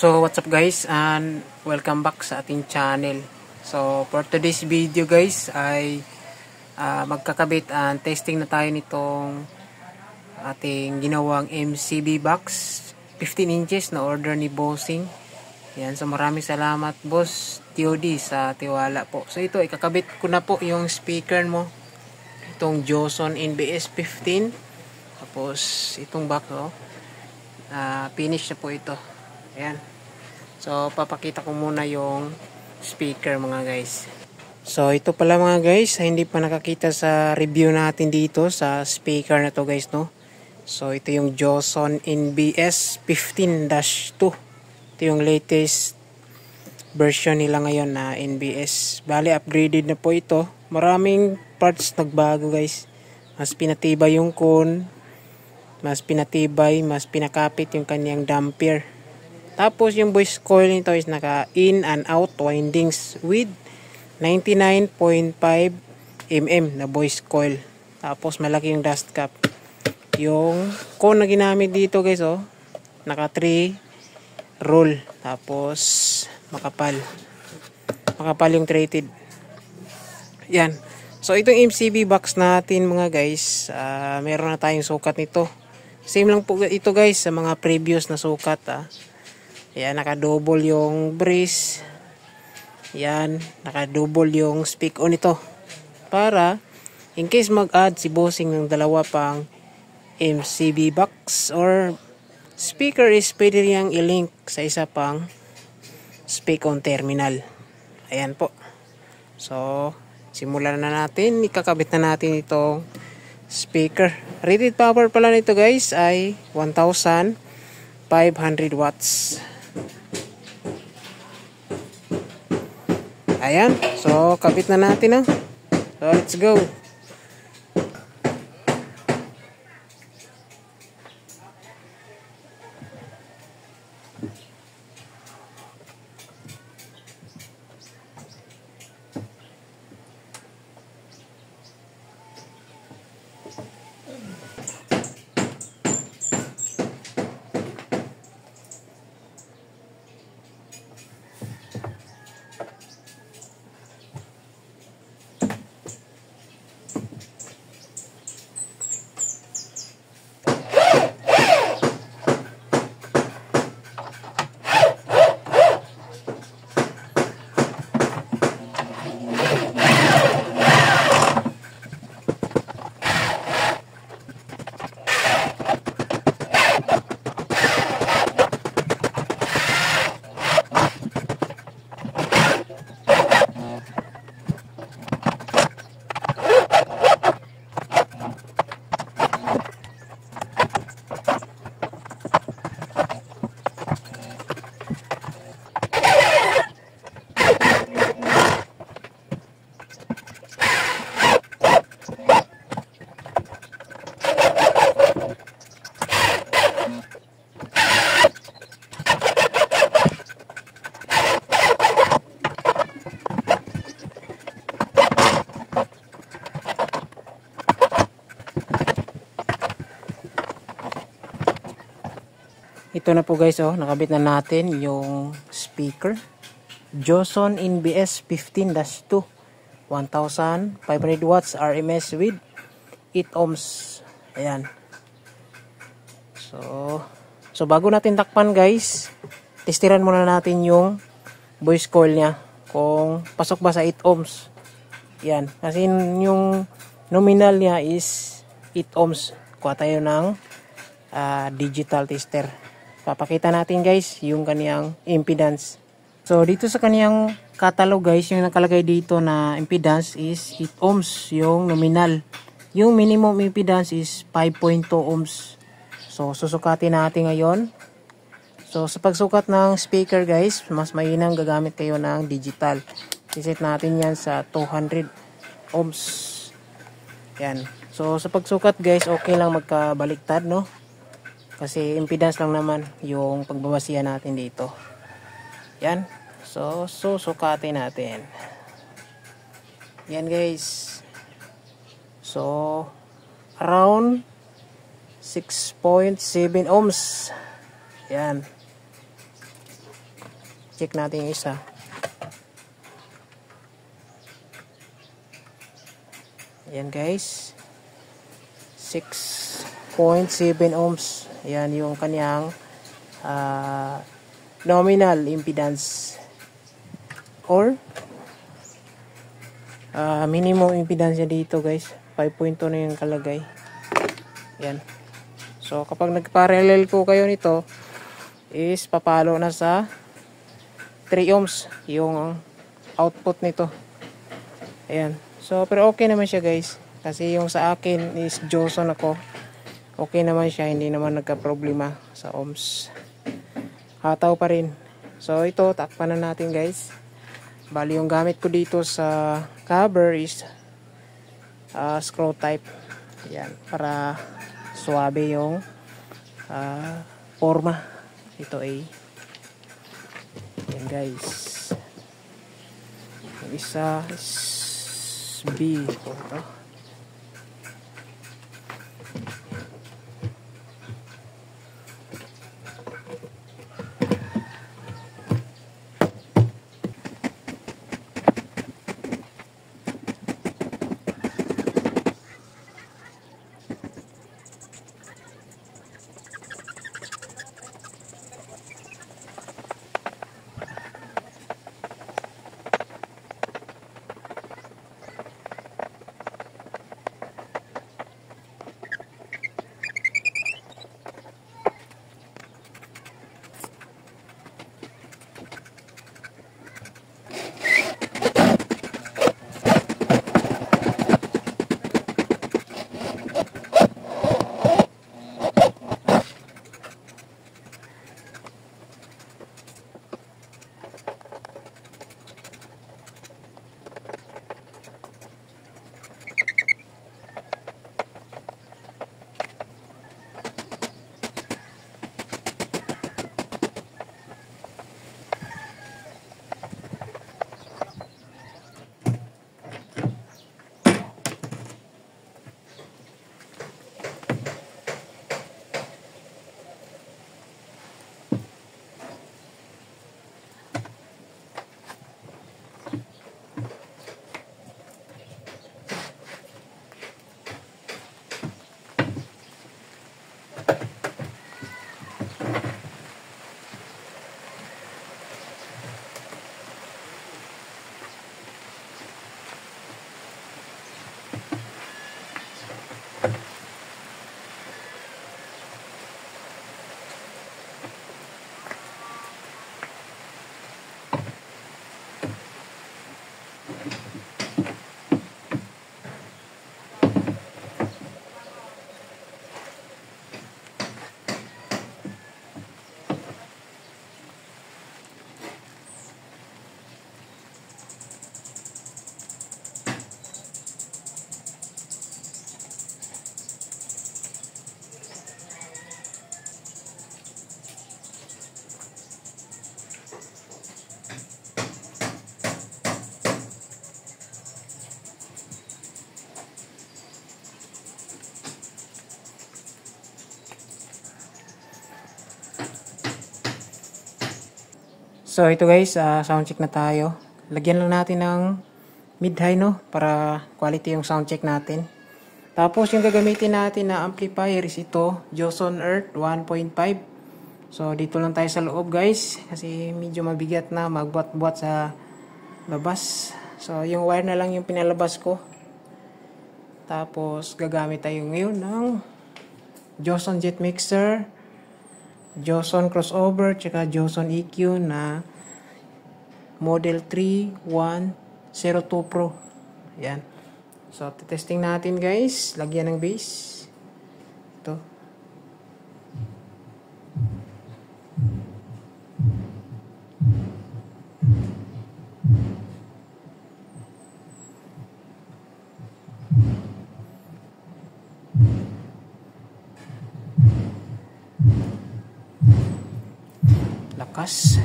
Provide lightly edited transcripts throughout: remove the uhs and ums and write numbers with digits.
So what's up guys, and welcome back sa ating channel. So for today's video guys ay magkakabit and testing na tayo nitong ating ginawang MCB box 15 inches na order ni Bossing. Yan, so maraming salamat boss TOD sa tiwala po. So ito, ikakabit ko na po yung speaker mo, itong Joson NBS 15. Tapos itong box finish na po ito. Ayan. So, papakita ko muna yung speaker mga guys. So, ito pala mga guys, hindi pa nakakita sa review natin dito sa speaker na to guys, no? So, ito yung Joson NBS 15-2. Ito yung latest version nila ngayon na NBS. Bali, upgraded na po ito. Maraming parts nagbago guys. Mas pinatibay yung cone. Mas pinatibay, mas pinakapit yung kanyang damper. Tapos yung voice coil nito is naka in and out windings with 99.5 mm na voice coil. Tapos malaki yung dust cap. Yung cone na ginamit dito guys, naka 3 roll. Tapos makapal. Makapal yung treated. Yan. So itong MCB box natin mga guys, meron na tayong sukat nito. Same lang po ito guys sa mga previous na sukat. Yan, naka-double yung brace. Yan, naka-double yung speak on ito. Para, in case mag-add si Bossing ng dalawa pang MCB box or speaker is pwede niyang i-link sa isa pang speak on terminal. Ayan po. So, simulan na natin. Ikakabit na natin itong speaker. Rated power pala nito guys ay 1,500 watts. Ayan. So, kabit na natin. So, let's go. Ito na po guys, nakabit na natin yung speaker Joson NBS 15-2 1,500 watts RMS with 8 ohms. Ayan. So bago natin takpan guys, testiran muna natin yung voice coil nya kung pasok ba sa 8 ohms. Yan, kasi yung nominal nya is 8 ohms. Kuha tayo ng digital tester. Papakita natin guys yung kaniyang impedance. So dito sa kaniyang catalog guys, yung nakalagay dito na impedance is 8 ohms yung nominal. Yung minimum impedance is 5.2 ohms. So susukatin natin ngayon. So sa pagsukat ng speaker guys, mas mainam gagamit kayo ng digital. Iset natin yan sa 200 ohms. Yan. So sa pagsukat guys, okay lang magkabaliktad, no? Kasi impedance lang naman yung pagbabasihan natin dito. Yan. So, susukatin natin. Yan guys. So, around 6.7 ohms. Yan. i-check natin yung isa. Ayan guys, 6.7 ohms. Ayan yung kanyang nominal impedance or minimum impedance niya dito guys. 5.2 na yung kalagay. Ayan. So kapag nagparallel po kayo nito is papalo na sa 3 ohms yung output nito. Ayan. So, pero okay naman siya guys. Kasi yung sa akin is Joson ako. Okay naman siya. Hindi naman nagka-problema sa ohms. Hataw pa rin. So, ito, takpan na natin guys. Bali, yung gamit ko dito sa cover is screw type. Ayan. Para suwabe yung forma. Ito ay. Ayan guys. Yung isa is B po ito. So ito guys, sound check na tayo. Lagyan lang natin ng mid-high no para quality yung sound check natin. Tapos yung gagamitin natin na amplifier is ito, Joson Earth 1.5. So dito lang tayo sa loob guys kasi medyo mabigat na magbuat-buat sa labas. So yung wire na lang yung pinalabas ko. Tapos gagamit tayo ngayon ng Joson Jet Mixer, Joson Crossover, tsaka Joson EQ na Model 3102 Pro. Yan. So, testing natin guys. Lagyan ng base. Ito. Lakas.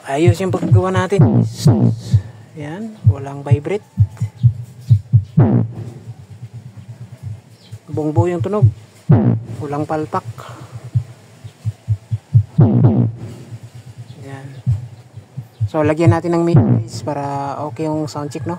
ayos yung paggawa natin. Yan, walang vibrate. Buong-buo yung tunog. Walang palpak. Yan. So, lagyan natin ng mid-bass para okay yung sound check, no?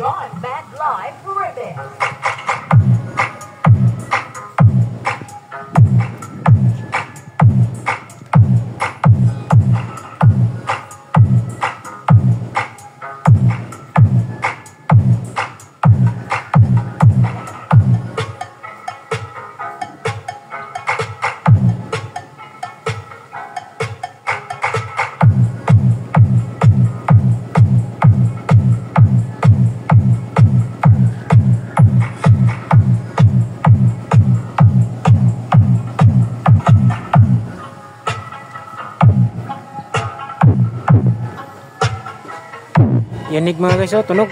John Band Live Remix. Yanig mga guys, oh, tunog.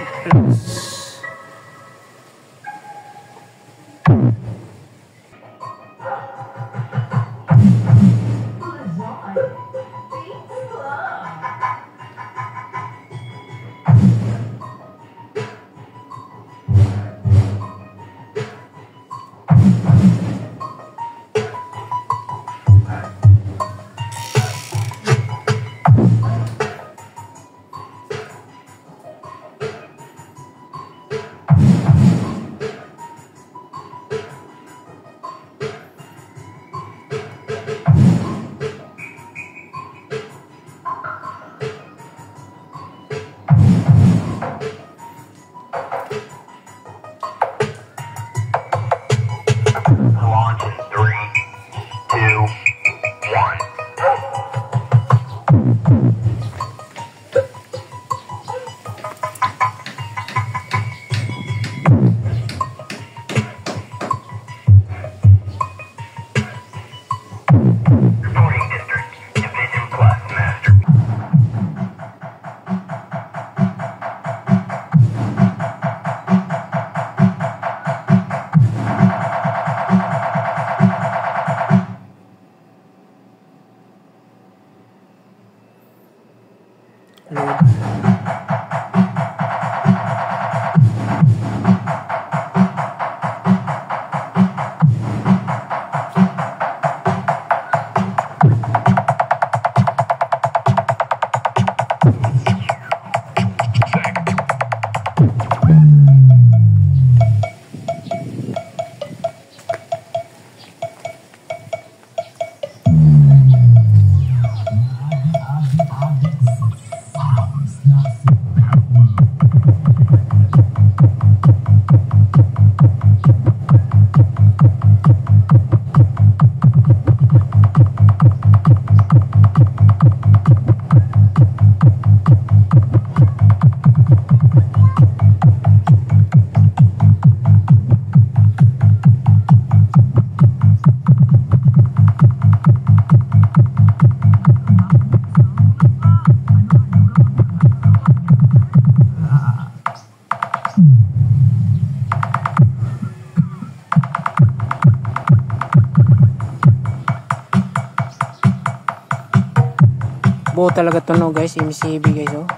Buo talaga to no guys, MCB guys oh.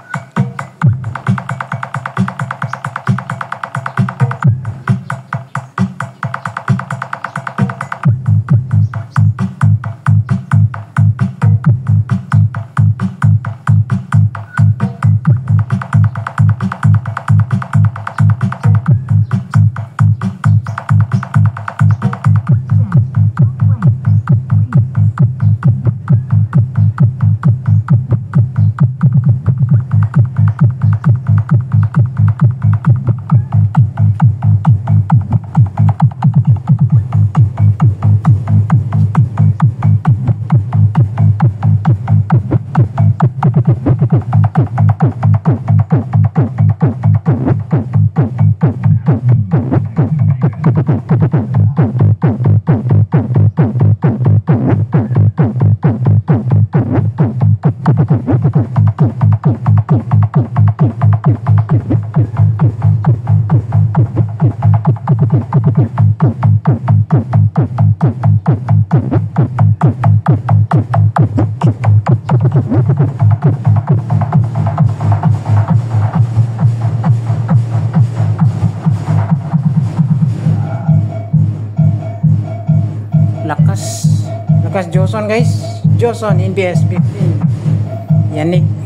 Lakas Joson guys. Joson NBS 15. Yannick